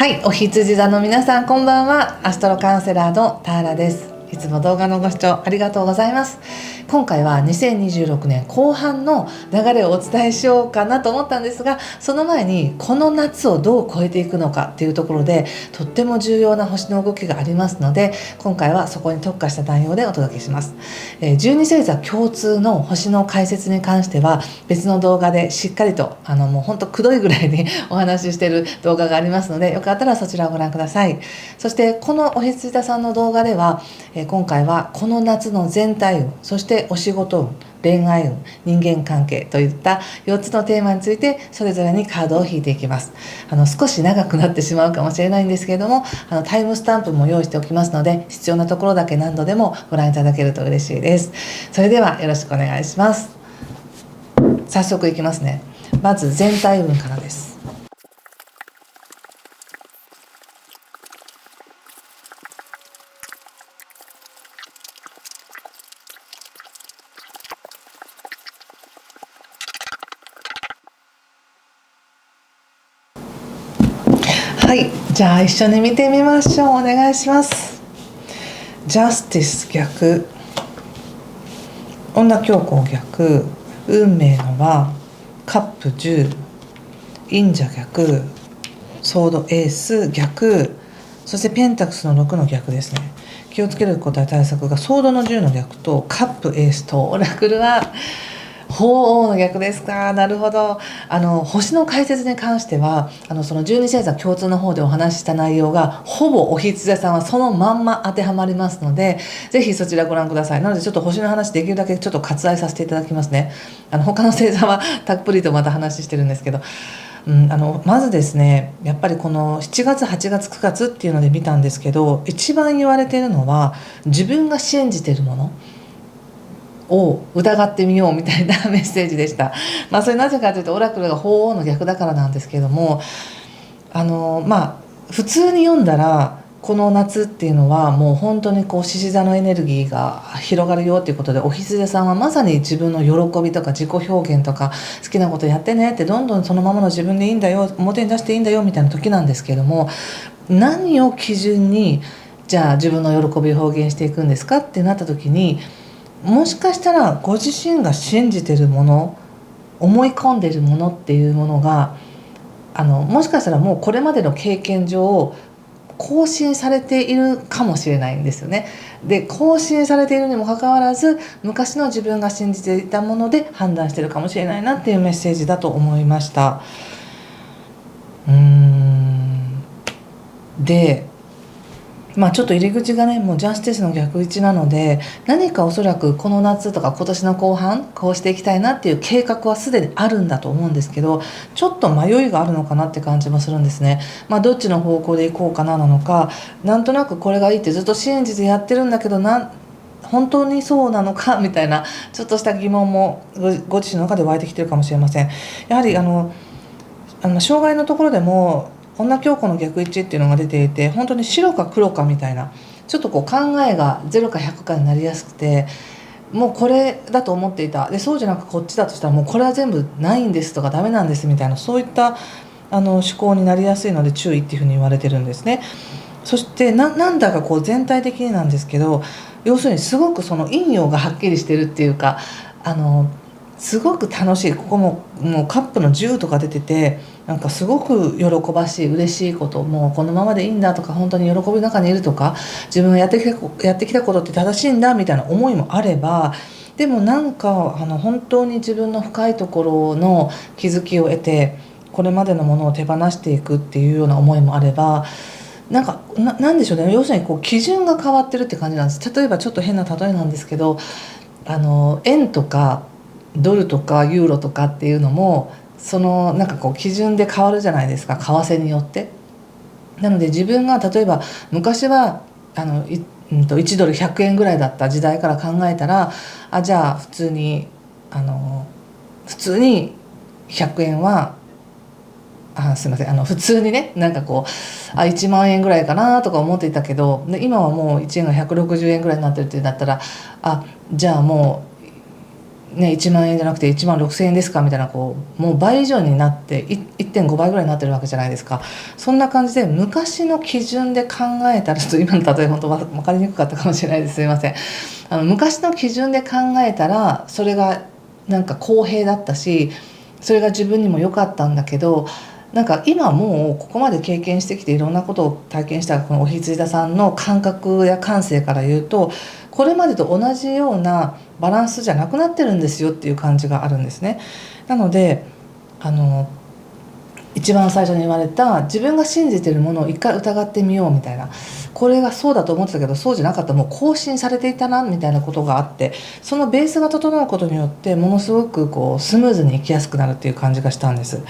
はい、お羊座の皆さんこんばんは。アストロカウンセラーのターラです。いつも動画のご視聴ありがとうございます。今回は2026年後半の流れをお伝えしようかなと思ったんですが、その前にこの夏をどう超えていくのかっていうところでとっても重要な星の動きがありますので、今回はそこに特化した内容でお届けします。12星座共通の星の解説に関しては別の動画でしっかりともうほんとくどいぐらいにお話ししている動画がありますので、よかったらそちらをご覧ください。そしてこのおへついたさんの動画では、今回はこの夏の全体運、そしてお仕事運、恋愛運、人間関係といった4つのテーマについてそれぞれにカードを引いていきます。少し長くなってしまうかもしれないんですけれども、タイムスタンプも用意しておきますので、必要なところだけ何度でもご覧いただけると嬉しいです。それではよろしくお願いします。早速いきますね。まず全体運からです。はい、じゃあ一緒に見てみましょう。お願いします。ジャスティス逆、女教皇逆、運命の輪、カップ10、忍者逆、ソードエース逆、そしてペンタクスの6の逆ですね。気をつけることや対策がソードの10の逆とカップエースとオラクルは鳳凰の逆ですか。なるほど。星の解説に関してはその12星座共通の方でお話しした内容がほぼお羊座さんはそのまんま当てはまりますので、ぜひそちらご覧ください。なのでちょっと星の話できるだけちょっと割愛させていただきますね。他の星座はたっぷりとまた話してるんですけど、まずですね、やっぱりこの7月8月9月っていうので見たんですけど、一番言われているのは自分が信じているものを疑ってみようみたいなメッセージでした。それなぜかというとオラクルが鳳凰の逆だからなんですけれども、普通に読んだらこの夏っていうのはもう本当に獅子座のエネルギーが広がるよっていうことで、お羊座さんはまさに自分の喜びとか自己表現とか好きなことやってねって、どんどんそのままの自分でいいんだよ、表に出していいんだよみたいな時なんですけれども、何を基準にじゃあ自分の喜びを表現していくんですかってなった時に、もしかしたらご自身が信じてるもの、思い込んでるものっていうものがもしかしたらもうこれまでの経験上更新されているかもしれないんですよね。で、更新されているにもかかわらず昔の自分が信じていたもので判断してるかもしれないなっていうメッセージだと思いました。でちょっと入り口がね、もうジャスティスの逆位置なので、何かおそらくこの夏とか今年の後半こうしていきたいなっていう計画はすでにあるんだと思うんですけど、ちょっと迷いがあるのかなって感じもするんですね。どっちの方向で行こうかななのか、なんとなくこれがいいってずっと信じてやってるんだけど本当にそうなのかみたいなちょっとした疑問もご自身の中で湧いてきてるかもしれません。やはり障害のところでも女教皇の逆位置っていうのが出ていて、本当に白か黒かみたいな、ちょっと考えが0か100かになりやすくて、もうこれだと思っていた、でそうじゃなくこっちだとしたらもうこれは全部ないんですとかダメなんですみたいな、そういった思考になりやすいので注意っていうふうに言われてるんですね。そしてなんだか全体的になんですけど、要するにすごくその陰陽がはっきりしてるっていうか、すごく楽しい。ここもうカップの10とか出てて、なんかすごく喜ばしい、嬉しいこと、もうこのままでいいんだとか、本当に喜びの中にいるとか、自分がやってきたことって正しいんだみたいな思いもあれば、でもなんか本当に自分の深いところの気づきを得て、これまでのものを手放していくっていうような思いもあれば、なんでしょうね、要するに基準が変わってるって感じなんです。例えばちょっと変な例えなんですけど、円とかドルとかユーロとかっていうのもその基準で変わるじゃないですか、為替によって。なので自分が例えば昔は1ドル100円ぐらいだった時代から考えたら、じゃあ普通に100円はすいません、普通にね、1万円ぐらいかなとか思っていたけど、今はもう1円が160円ぐらいになってるってなったら、じゃあもうね、1万円じゃなくて1万6,000円ですかみたいな、こうもう倍以上になって1.5 倍ぐらいになってるわけじゃないですか。そんな感じで昔の基準で考えたら、ちょっと今の例え本当分かりにくかったかもしれないです、すいません。昔の基準で考えたらそれがなんか公平だったし、それが自分にも良かったんだけど、なんか今もうここまで経験してきていろんなことを体験したこのお羊座さんの感覚や感性から言うと、これまでと同じようなバランスじゃなくなってるんですよっていう感じがあるんですね。なので一番最初に言われた自分が信じているものを一回疑ってみようみたいな、これがそうだと思ってたけどそうじゃなかった、もう更新されていたなみたいなことがあって、そのベースが整うことによってものすごくこうスムーズに生きやすくなるっていう感じがしたんです。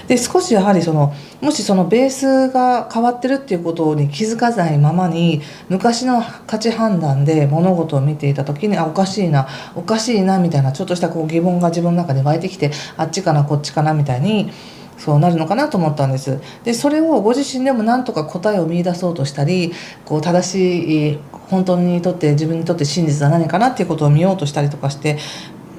で少しやはりもしそのベースが変わってるっていうことに気づかないままに昔の価値判断で物事を見ていた時に、おかしいなおかしいなみたいなちょっとしたこう疑問が自分の中で湧いてきて、あっちかなこっちかなみたいにそうなるのかなと思ったんです。でそれをご自身でも何とか答えを見出そうとしたり、こう正しい本当にとって自分にとって真実は何かなっていうことを見ようとしたりとかして、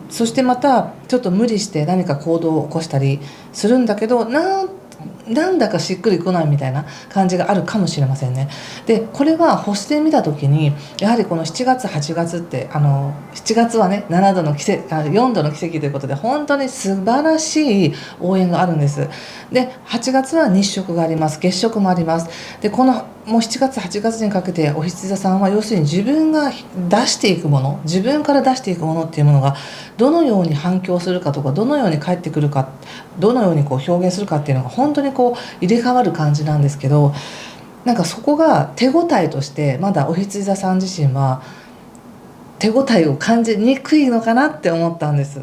そしてまたちょっと無理して何か行動を起こしたりするんだけど、なんだかしっくりこないみたいな感じがあるかもしれませんね。でこれは星で見た時にやはりこの7月8月って7月はね4度の奇跡ということで本当に素晴らしい応援があるんです。で8月は日食があります、月食もあります。でこのもう7月8月にかけてお羊座さんは要するに自分が出していくもの、自分から出していくものっていうものがどのように反響するかとか、どのように返ってくるか、どのようにこう表現するかっていうのが本当にこう入れ替わる感じなんですけど、なんかそこが手応えとしてまだお羊座さん自身は手応えを感じにくいのかなって思ったんです。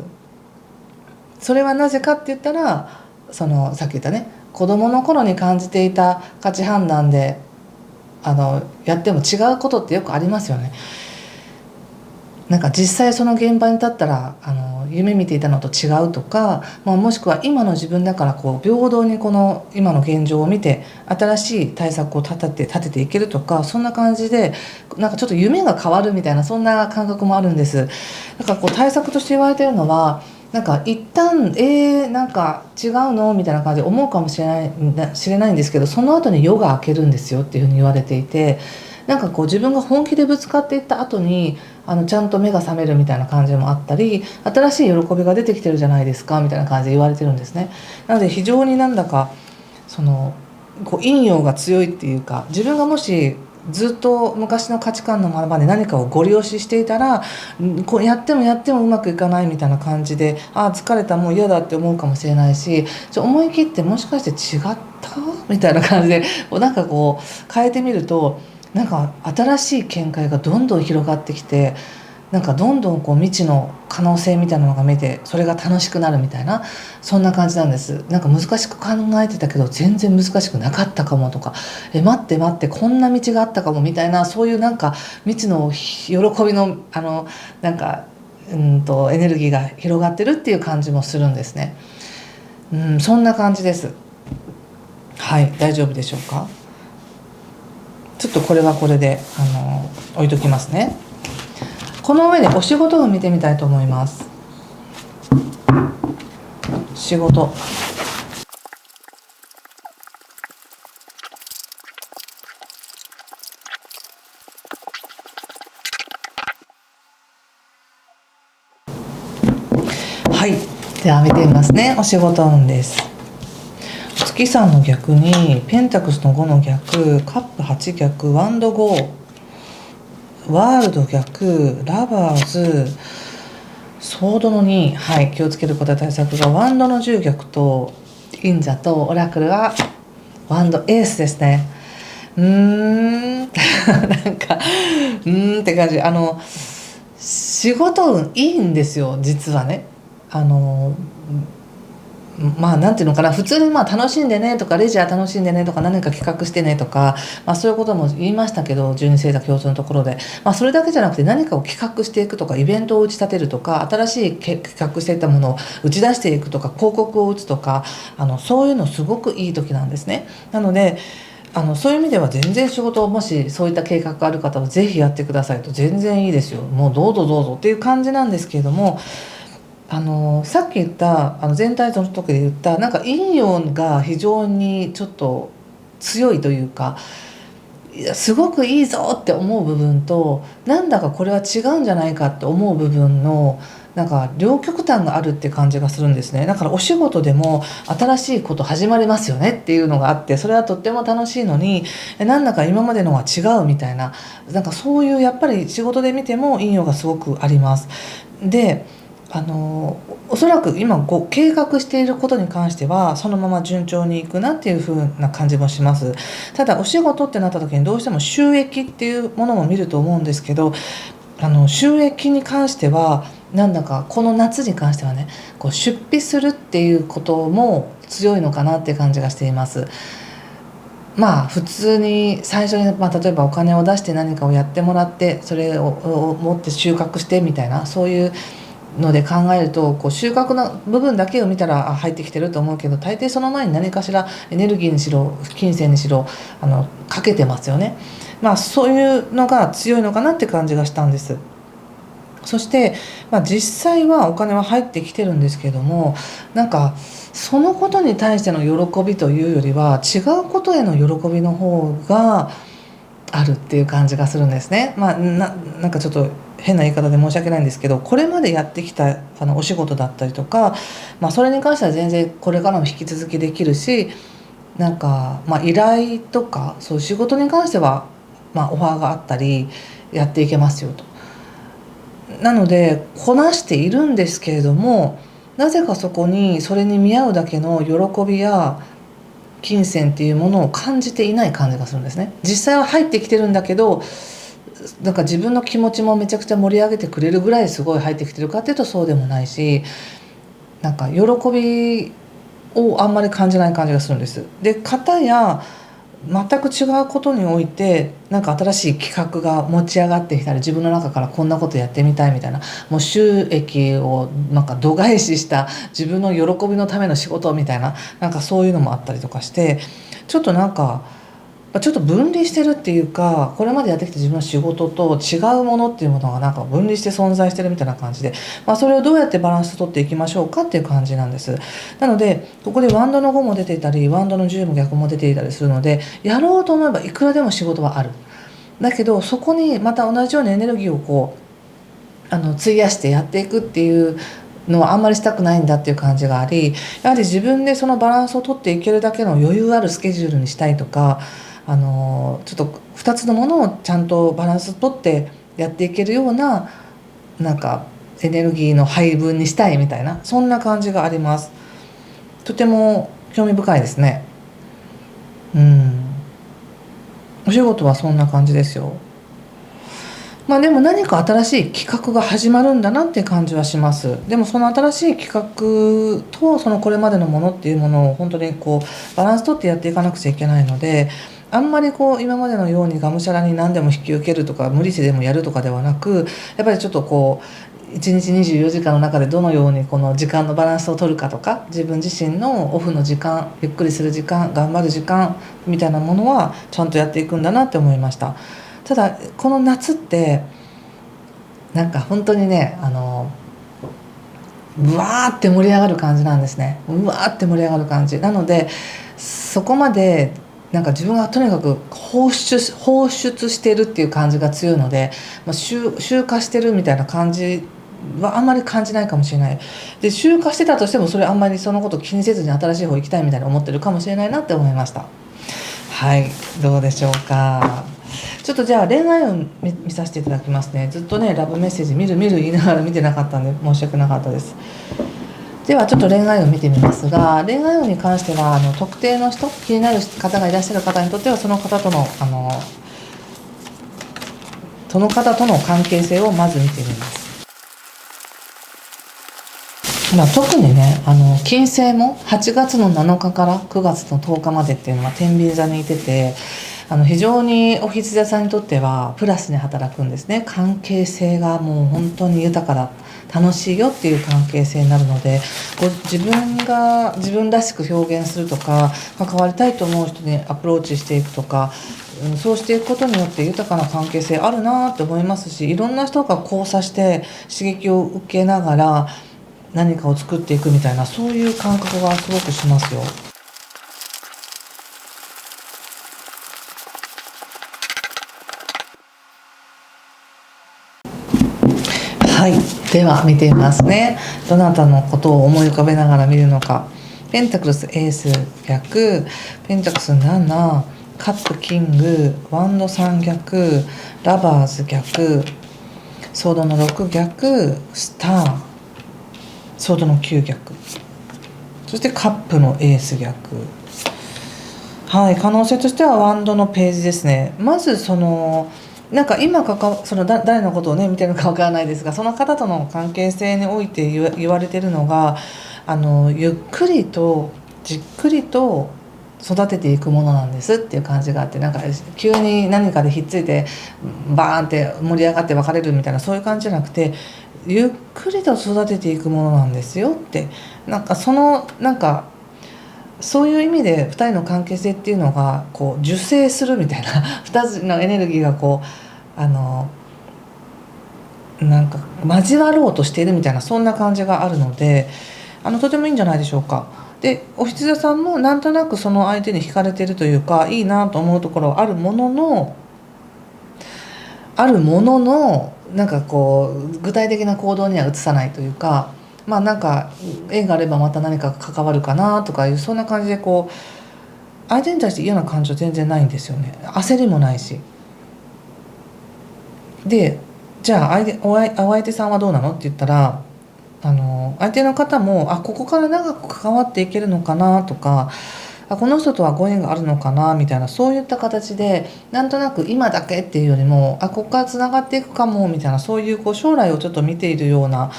それはなぜかって言ったら、さっき言ったね、子どもの頃に感じていた価値判断でやっても違うことってよくありますよね。なんか実際その現場に立ったら夢見ていたのと違うとか、もしくは今の自分だからこう平等にこの今の現状を見て新しい対策を立てていけるとか、そんな感じでなんかちょっと夢が変わるみたいな、そんな感覚もあるんです。だからこう対策として言われているのは、なんか一旦なんか違うのみたいな感じで思うかもしれないんですけど、その後に夜が明けるんですよっていうふうに言われていて、なんかこう自分が本気でぶつかっていった後にちゃんと目が覚めるみたいな感じもあったり、新しい喜びが出てきてるじゃないですかみたいな感じで言われてるんですね。なので非常になんだかこう陰陽が強いっていうか、自分がもしずっと昔の価値観のままで何かをご利用ししていたら、こうやってもうまくいかないみたいな感じで、疲れたもう嫌だって思うかもしれないし、思い切ってもしかして違ったみたいな感じでなんかこう変えてみると、なんか新しい見解がどんどん広がってきて、なんかどんどんこう未知の可能性みたいなのが見えて、それが楽しくなるみたいな、そんな感じなんです。なんか難しく考えてたけど全然難しくなかったかもとか、待ってこんな道があったかもみたいな、そういうなんか未知の喜びのなんかエネルギーが広がってるっていう感じもするんですね。そんな感じです。はい、大丈夫でしょうか。ちょっとこれはこれで置いときますね。この上でお仕事を見てみたいと思います。仕事。はい、では見てみますね。お仕事運です。月さんの逆にペンタクスの5の逆、カップ8逆、ワンド5、ワールド逆、ラバーズ、ソードの2、はい、気をつけることや対策がワンドの10逆と忍者とオラクルはワンドエースですね。なんかって感じ。仕事運いいんですよ実はね。なんていうのかな、普通に楽しんでねとかレジャー楽しんでねとか何か企画してねとか、そういうことも言いましたけど、12星座共通のところで、それだけじゃなくて何かを企画していくとか、イベントを打ち立てるとか、新しい企画していったものを打ち出していくとか、広告を打つとか、そういうのすごくいい時なんですね。なのでそういう意味では全然仕事をもしそういった計画がある方はぜひやってくださいと、全然いいですよ、もうどうぞっていう感じなんですけれども、さっき言った全体像の時で言ったなんか陰陽が非常にちょっと強いというか、いやすごくいいぞって思う部分と、なんだかこれは違うんじゃないかって思う部分のなんか両極端があるって感じがするんですね。だからお仕事でも新しいこと始まりますよねっていうのがあって、それはとっても楽しいのに、なんだか今までのは違うみたいな、なんかそういうやっぱり仕事で見ても陰陽がすごくあります。でおそらく今計画していることに関してはそのまま順調にいくなっていう風な感じもします。ただお仕事ってなった時にどうしても収益っていうものも見ると思うんですけど、収益に関してはなんだかこの夏に関してはね、こう出費するっていうことも強いのかなっていう感じがしています。まあ普通に最初に、例えばお金を出して何かをやってもらって、それを持って収穫してみたいな、そういうので考えると、こう収穫の部分だけを見たら入ってきてると思うけど、大抵その前に何かしらエネルギーにしろ金銭にしろかけてますよね。そういうのが強いのかなって感じがしたんです。そして、実際はお金は入ってきてるんですけども、なんかそのことに対しての喜びというよりは違うことへの喜びの方があるっていう感じがするんですね。なんかちょっと変な言い方で申し訳ないんですけど、これまでやってきたお仕事だったりとか、それに関しては全然これからも引き続きできるし、なんか、依頼とかそういう仕事に関しては、オファーがあったりやっていけますよと。なのでこなしているんですけれども、なぜかそこにそれに見合うだけの喜びや金銭っていうものを感じていない感じがするんですね。実際は入ってきてるんだけど、なんか自分の気持ちもめちゃくちゃ盛り上げてくれるぐらいすごい入ってきてるかっていうとそうでもないし、なんか喜びをあんまり感じない感じがするんです。で片や全く違うことにおいてなんか新しい企画が持ち上がってきたり、自分の中からこんなことやってみたいみたいな、もう収益をなんか度外視した自分の喜びのための仕事みたいな、なんかそういうのもあったりとかして、ちょっとなんかちょっと分離してるっていうか、これまでやってきた自分の仕事と違うものっていうものがなんか分離して存在してるみたいな感じで、それをどうやってバランス取っていきましょうかっていう感じなんです。なのでここでワンドの5も出ていたりワンドの10も逆も出ていたりするので、やろうと思えばいくらでも仕事はある。だけどそこにまた同じようなエネルギーをこう費やしてやっていくっていうのはあんまりしたくないんだっていう感じがあり、やはり自分でそのバランスを取っていけるだけの余裕あるスケジュールにしたいとか、ちょっと2つのものをちゃんとバランス取ってやっていけるような、なんかエネルギーの配分にしたいみたいな、そんな感じがあります。とても興味深いですね。お仕事はそんな感じですよ。でも何か新しい企画が始まるんだなっていう感じはします。でもその新しい企画とそのこれまでのものっていうものを本当にこうバランス取ってやっていかなくちゃいけないので、あんまりこう今までのようにがむしゃらに何でも引き受けるとか無理してでもやるとかではなく、やっぱりちょっとこう1日24時間の中でどのようにこの時間のバランスを取るかとか、自分自身のオフの時間、ゆっくりする時間、頑張る時間みたいなものはちゃんとやっていくんだなって思いました。ただこの夏ってなんか本当にね、うわーって盛り上がる感じなんですね。うわーって盛り上がる感じなので、そこまでなんか自分がとにかく放出してるっていう感じが強いので、集化してるみたいな感じはあんまり感じないかもしれない。で集化してたとしてもそれあんまりそのこと気にせずに新しい方行きたいみたいに思ってるかもしれないなって思いました。はい、どうでしょうか。ちょっとじゃあ恋愛運 見させていただきますね。ずっとねラブメッセージ見る言いながら見てなかったんで申し訳なかったです。ではちょっと恋愛運見てみますが、恋愛運に関しては特定の人、気になる方がいらっしゃる方にとってはその方との関係性をまず見てみます。特にね金星も8月の7日から9月の10日までっていうのは天秤座にいてて、非常にお羊座さんにとってはプラスに働くんですね。関係性がもう本当に豊かだ、楽しいよっていう関係性になるので、自分が自分らしく表現するとか、関わりたいと思う人にアプローチしていくとか、そうしていくことによって豊かな関係性あるなって思いますし、いろんな人が交差して刺激を受けながら何かを作っていくみたいな、そういう感覚がすごくしますよ。はい、では見てみますね。どなたのことを思い浮かべながら見るのか。ペンタクルスエース逆、ペンタクルス7、カップキング、ワンド3逆、ラバーズ逆、ソードの6逆、スター、ソードの9逆、そしてカップのエース逆。はい、可能性としてはワンドのページですね。まずなんか今誰のことをね見てるのかわからないですが、その方との関係性において言われてるのが、ゆっくりとじっくりと育てていくものなんですっていう感じがあって、なんか急に何かでひっついてバーンって盛り上がって別れるみたいな、そういう感じじゃなくて、ゆっくりと育てていくものなんですよって、なんかそういう意味で2人の関係性っていうのがこう受精するみたいな2つのエネルギーがこうなんか交わろうとしているみたいな、そんな感じがあるので、とてもいいんじゃないでしょうか。でお羊座さんもなんとなくその相手に惹かれてるというか、いいなと思うところはあるもののなんかこう具体的な行動には移さないというか、まあなんか縁があればまた何か関わるかなとかいう、そんな感じでこう相手に対して嫌な感情全然ないんですよね。焦りもないし。でじゃあお相手さんはどうなのって言ったら、相手の方もここから長く関わっていけるのかなとか、この人とはご縁があるのかなみたいな、そういった形でなんとなく今だけっていうよりもここからつながっていくかもみたいな、そういうこう将来をちょっと見ているような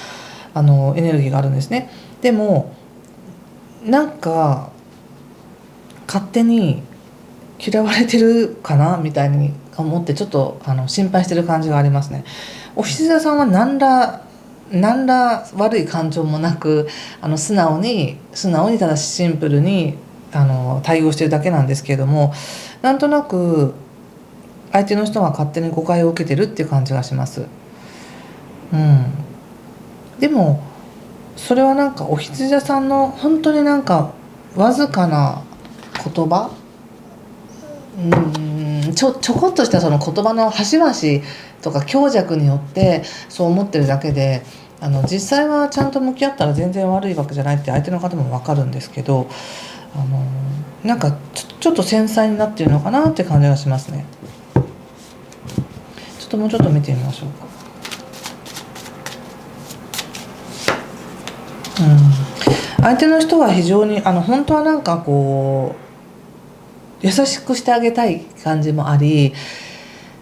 エネルギーがあるんですね。でもなんか勝手に嫌われてるかなみたいに思って、ちょっと心配してる感じがありますね。お羊座さんは何ら悪い感情もなく、素直にただしシンプルに対応してるだけなんですけれども、なんとなく相手の人が勝手に誤解を受けてるっていう感じがします。でもそれはなんかお羊座さんの本当になんかわずかな言葉、ちょこっとしたその言葉の端々とか強弱によってそう思ってるだけで、実際はちゃんと向き合ったら全然悪いわけじゃないって相手の方も分かるんですけど、なんかちょっと繊細になっているのかなって感じがしますね。もうちょっと見てみましょうか。相手の人は非常に本当はなんかこう優しくしてあげたい感じもあり、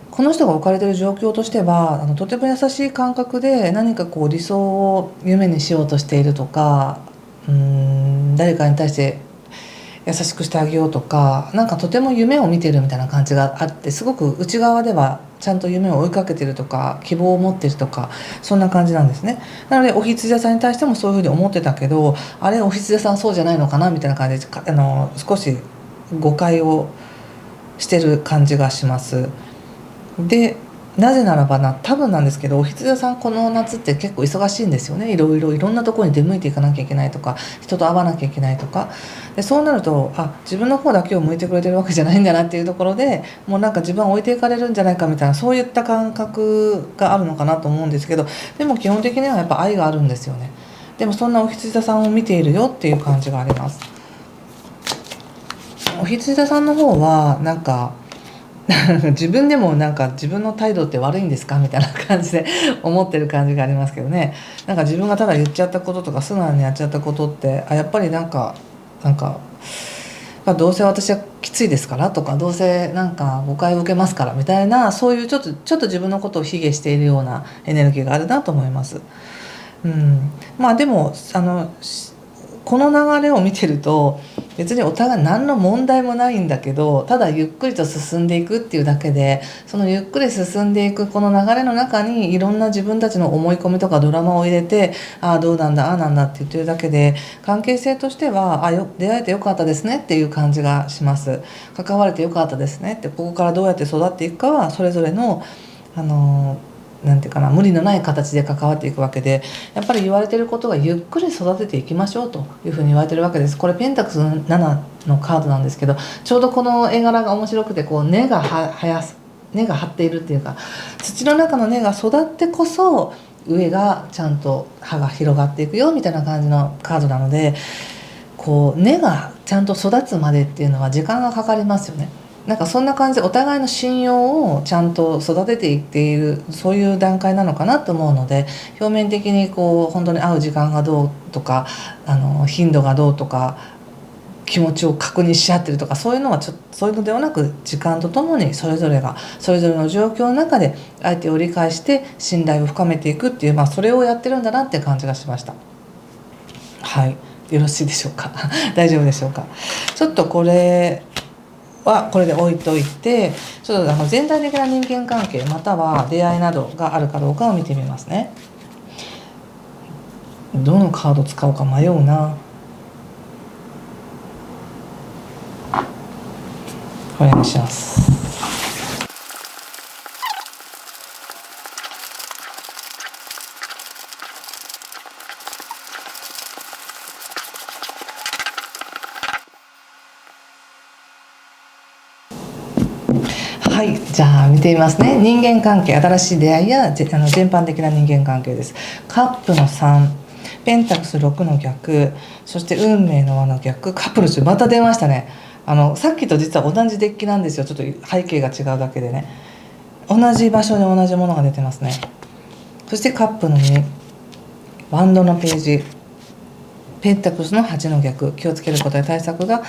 この人が置かれている状況としてはとても優しい感覚で何かこう理想を夢にしようとしているとか、誰かに対して優しくしてあげようとか、なんかとても夢を見てるみたいな感じがあって、すごく内側ではちゃんと夢を追いかけてるとか希望を持ってるとか、そんな感じなんですね。なのでお羊座さんに対してもそういうふうに思ってたけど、あれお羊座さんそうじゃないのかなみたいな感じで少し誤解をしてる感じがします。でなぜならば多分なんですけど、お羊座さんこの夏って結構忙しいんですよね。いろんなところに出向いていかなきゃいけないとか、人と会わなきゃいけないとかで、そうなると自分の方だけを向いてくれてるわけじゃないんだなっていうところで、もうなんか自分は置いていかれるんじゃないかみたいな、そういった感覚があるのかなと思うんですけど、でも基本的にはやっぱ愛があるんですよね。でもそんなお羊座さんを見ているよっていう感じがあります。お羊座さんの方はなんか自分でもなんか自分の態度って悪いんですかみたいな感じで思ってる感じがありますけどね。なんか自分がただ言っちゃったこととか素直にやっちゃったことってやっぱりなんかどうせ私はきついですからとか、どうせなんか誤解を受けますからみたいな、そういうちょっと自分のことを卑下しているようなエネルギーがあるなと思います。まあでもこの流れを見てると別にお互い何の問題もないんだけど、ただゆっくりと進んでいくっていうだけで、そのゆっくり進んでいくこの流れの中にいろんな自分たちの思い込みとかドラマを入れて、どうなんだなんだって言ってるだけで、関係性としては出会えてよかったですねっていう感じがします。関われてよかったですねって、ここからどうやって育っていくかはそれぞれのなんていうかな、無理のない形で関わっていくわけで、やっぱり言われてることがゆっくり育てていきましょうというふうに言われてるわけです。これペンタクス7のカードなんですけど、ちょうどこの絵柄が面白くて、こう根が張っているっていうか、土の中の根が育ってこそ上がちゃんと葉が広がっていくよみたいな感じのカードなので、こう根がちゃんと育つまでっていうのは時間がかかりますよね。なんかそんな感じでお互いの信用をちゃんと育てていっている、そういう段階なのかなと思うので、表面的にこう本当に会う時間がどうとか、頻度がどうとか、気持ちを確認し合ってるとか、そういうのはそういうのではなく、時間とともにそれぞれがそれぞれの状況の中で相手を理解して信頼を深めていくっていう、それをやってるんだなって感じがしました。はい、よろしいでしょうか大丈夫でしょうか。ちょっとこれはこれで置いといて、ちょっと全体的な人間関係または出会いなどがあるかどうかを見てみますね。どのカード使おうか迷うな。これにします。はい、じゃあ見てみますね。人間関係、新しい出会いや全般的な人間関係です。カップの3、ペンタクス6の逆、そして運命の輪の逆、カップル2、また出ましたね。さっきと実は同じデッキなんですよ。ちょっと背景が違うだけでね、同じ場所に同じものが出てますね。そしてカップの2、ワンドのページ、ペンタクスの8の逆、気をつけることや対策が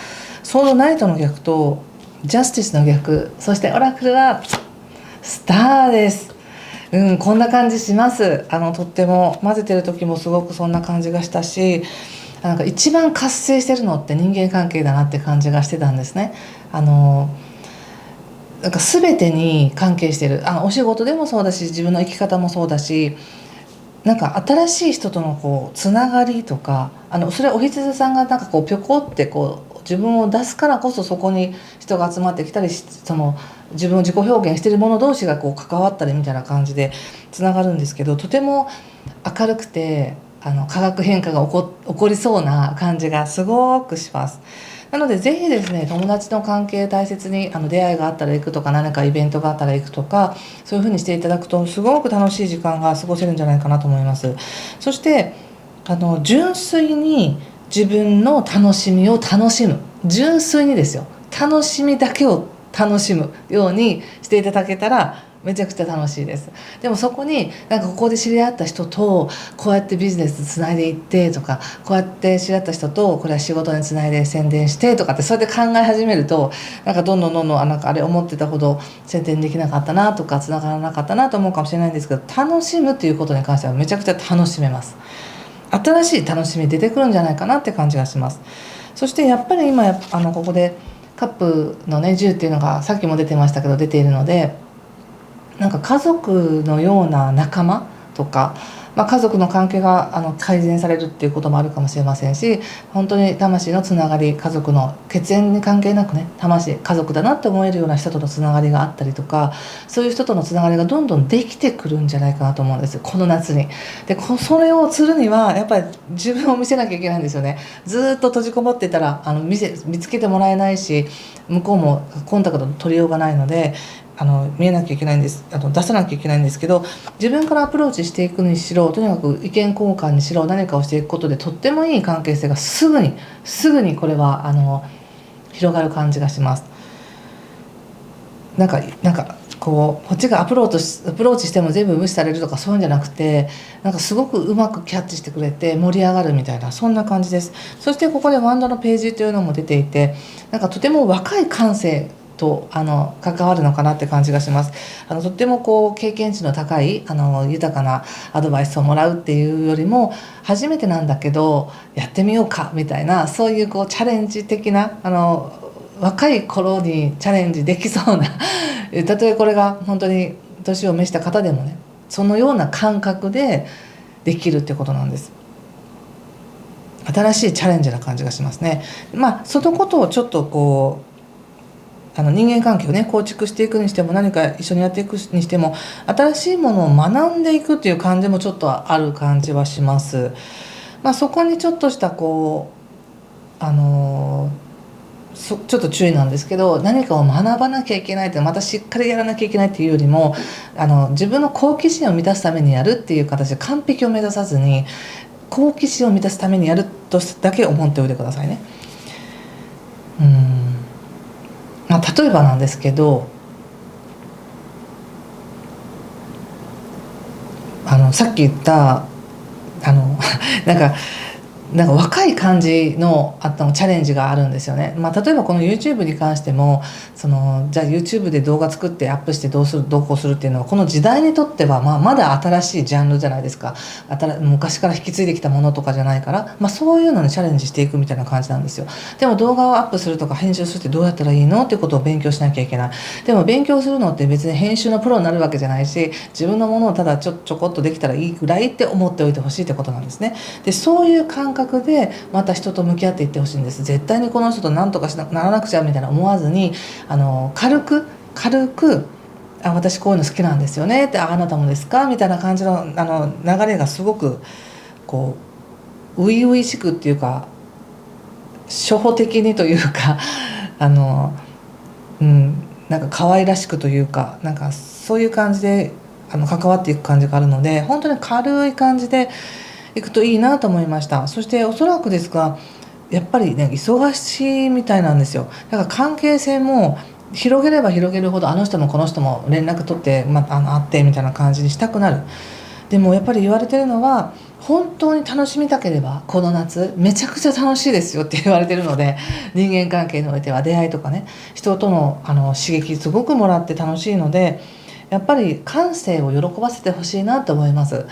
ソードナイトの逆とジャスティスの逆、そしてオラクルはスターです。こんな感じします。とっても混ぜてる時もすごくそんな感じがしたし、なんか一番活性してるのって人間関係だなって感じがしてたんですね。なんか全てに関係してる。お仕事でもそうだし、自分の生き方もそうだし、なんか新しい人とのこうつながりとか、それはお羊さんがなんかこうぴょこってこう自分を出すからこそ、そこに人が集まってきたり、その自分を自己表現している者同士がこう関わったりみたいな感じでつながるんですけど、とても明るくて化学変化が起こりそうな感じがすごくします。なのでぜひですね、友達の関係大切に、出会いがあったら行くとか、何かイベントがあったら行くとか、そういうふうにしていただくとすごく楽しい時間が過ごせるんじゃないかなと思います。そして純粋に自分の楽しみを楽しむ、純粋にですよ、楽しみだけを楽しむようにしていただけたらめちゃくちゃ楽しいです。でもそこになんかここで知り合った人とこうやってビジネスつないでいってとか、こうやって知り合った人とこれは仕事につないで宣伝してとかって、それで考え始めると、なんかどんどんなんかあれ思ってたほど宣伝できなかったなとかつながらなかったなと思うかもしれないんですけど、楽しむっていうことに関してはめちゃくちゃ楽しめます。新しい楽しみ出てくるんじゃないかなって感じがします。そしてやっぱり今ここでカップのね10っていうのがさっきも出てましたけど出ているので、なんか家族のような仲間とか、家族の関係が改善されるっていうこともあるかもしれませんし、本当に魂のつながり、家族の血縁に関係なくね、魂家族だなって思えるような人とのつながりがあったりとか、そういう人とのつながりがどんどんできてくるんじゃないかなと思うんですよ、この夏に。でそれをするにはやっぱり自分を見せなきゃいけないんですよね。ずっと閉じこもってたら見つけてもらえないし、向こうもコンタクト取りようがないので、見えなきゃいけないんです、出さなきゃいけないんですけど、自分からアプローチしていくにしろ、とにかく意見交換にしろ、何かをしていくことでとってもいい関係性がすぐにこれは広がる感じがします。なんかこっちがアプローチしても全部無視されるとか、そういうんじゃなくて、なんかすごくうまくキャッチしてくれて盛り上がるみたいな、そんな感じです。そしてここでワンダのページというのも出ていて、なんかとても若い感性と関わるのかなって感じがします。とってもこう経験値の高い豊かなアドバイスをもらうっていうよりも、初めてなんだけどやってみようかみたいな、そういうこうチャレンジ的な若い頃にチャレンジできそうなたとえこれが本当に年を召した方でもね、そのような感覚でできるってことなんです。新しいチャレンジな感じがしますね。そのことをちょっとこ人間関係をね構築していくにしても、何か一緒にやっていくにしても、新しいものを学んでいくっていう感じもちょっとある感じはします。そこにちょっとしたこうちょっと注意なんですけど、何かを学ばなきゃいけないって、またしっかりやらなきゃいけないっていうよりも、自分の好奇心を満たすためにやるっていう形で完璧を目指さずに、好奇心を満たすためにやるとだけ思っておいてくださいね。例えばなんですけど、さっき言ったなんか若い感じのチャレンジがあるんですよね。例えばこの YouTube に関しても、じゃあ YouTube で動画作ってアップしてどうこうするっていうのは、この時代にとってはまだ新しいジャンルじゃないですか。昔から引き継いできたものとかじゃないから、そういうのにチャレンジしていくみたいな感じなんですよ。でも動画をアップするとか編集するってどうやったらいいのっていうことを勉強しなきゃいけない。でも勉強するのって別に編集のプロになるわけじゃないし、自分のものをただちょこっとできたらいいぐらいって思っておいてほしいってことなんですね。でそういう感覚でまた人と向き合っていってほしいんです。絶対にこの人と何とかならなくちゃみたいな思わずに、軽く私こういうの好きなんですよねって、あなたもですかみたいな感じの流れがすごくこう初々しくっていうか、初歩的にというかなんか可愛らしくというか、なんかそういう感じで関わっていく感じがあるので、本当に軽い感じでいくといいなと思いました。そしておそらくですが、やっぱりね忙しいみたいなんですよ。だから関係性も広げれば広げるほど、あの人もこの人も連絡取って、会ってみたいな感じにしたくなる。でもやっぱり言われてるのは、本当に楽しみたければこの夏めちゃくちゃ楽しいですよって言われてるので、人間関係においては出会いとかね、人との刺激すごくもらって楽しいので、やっぱり感性を喜ばせてほしいなと思います。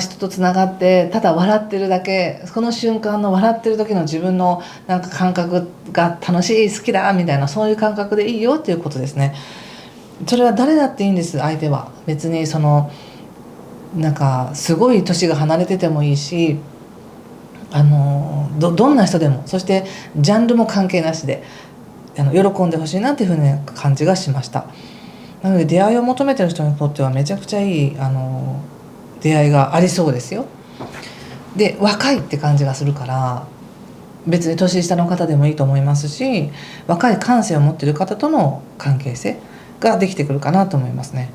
人とつながってただ笑ってるだけ、その瞬間の笑ってる時の自分のなんか感覚が楽しい、好きだみたいな、そういう感覚でいいよっていうことですね。それは誰だっていいんです。相手は別になんかすごい年が離れててもいいし、どんな人でも、そしてジャンルも関係なしで喜んでほしいなっていうふうな感じがしました。なので出会いを求めてる人にとってはめちゃくちゃいい出会いがありそうですよ。で若いって感じがするから、別に年下の方でもいいと思いますし、若い感性を持っている方との関係性ができてくるかなと思いますね。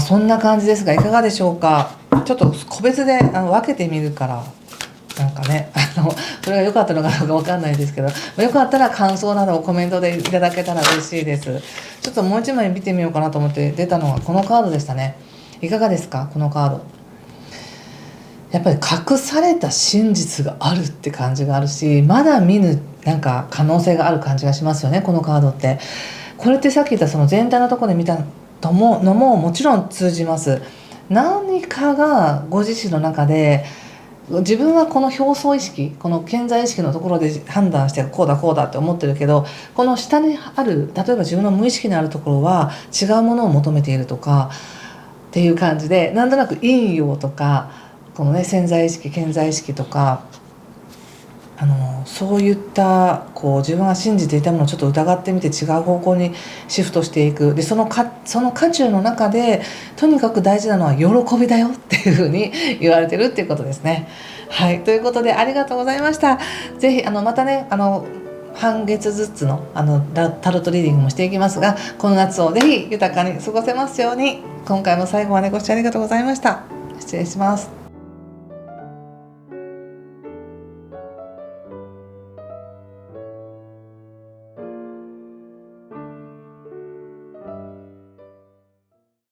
そんな感じですが、いかがでしょうか。ちょっと個別で分けてみるから、なんかねそれが良かったのかどうか分かんないですけど、よかったら感想などをコメントでいただけたら嬉しいです。ちょっともう一枚見てみようかなと思って出たのがこのカードでしたね。いかがですか。このカード、やっぱり隠された真実があるって感じがあるし、まだ見ぬなんか可能性がある感じがしますよね、このカードって。これってさっき言ったその全体のところで見たのももちろん通じます。何かがご自身の中で、自分はこの表層意識、この顕在意識のところで判断してこうだって思ってるけど、この下にある、例えば自分の無意識にあるところは違うものを求めているとかっていう感じで、なんとなく陰陽とかこのね潜在意識顕在意識とかそういったこう自分が信じていたものをちょっと疑ってみて違う方向にシフトしていく。でその渦中の中でとにかく大事なのは喜びだよっていうふうに言われてるっていうことですね。はい、ということでありがとうございました。ぜひまたね半月ずつのタロットリーディングもしていきますが、この夏をぜひ豊かに過ごせますように。今回も最後までご視聴ありがとうございました。失礼します。